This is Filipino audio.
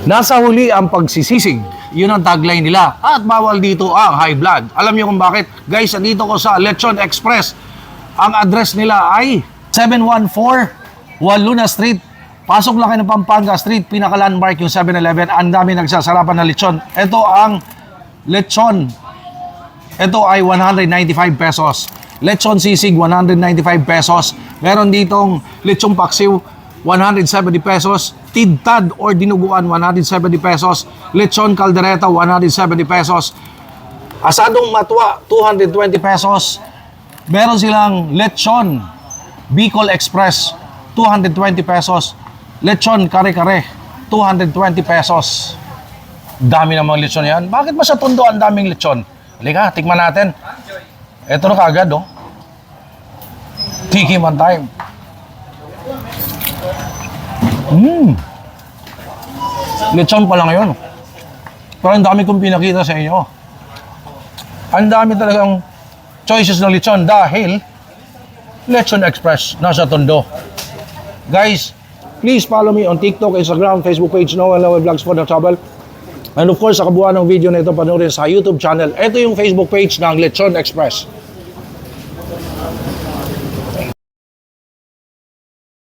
Nasa huli ang pagsisisig. Yun ang tagline nila. At bawal dito ang high blood. Alam niyo kung bakit? Guys, dito ko sa Lechon Express. Ang address nila ay 714 Waluna Street. Pasok lang kayo ng Pampanga Street. Pinaka-landmark yung 7-Eleven. Ang dami nagsasarapan na lechon. Ito ang lechon. Ito ay 195 pesos. Lechon sisig, 195 pesos. Meron ditong lechong paksiw, 170 pesos. Tidtad or dinuguan, 170 pesos. Lechon caldereta, 170 pesos. Asadong matwa, 220 pesos. Meron silang lechon Bicol Express, 220 pesos. Lechon kare-kare, 220 pesos. Dami ng mga lechon yan. Bakit ba sa Tondo ang daming lechon? Halika, tikman natin. Ito na kaagad, oh. Tikiman time. Lechon pa lang yun. Pero ang dami kong pinakita sa inyo. Ang dami talagang choices ng lechon dahil Lechon Express nasa Tondo. Guys, please follow me on TikTok, Instagram, Facebook page, Noel Vlogs for the Travel. And of course, sa kabuuan ng video na ito, panoorin sa YouTube channel. Ito yung Facebook page ng Lechon Express.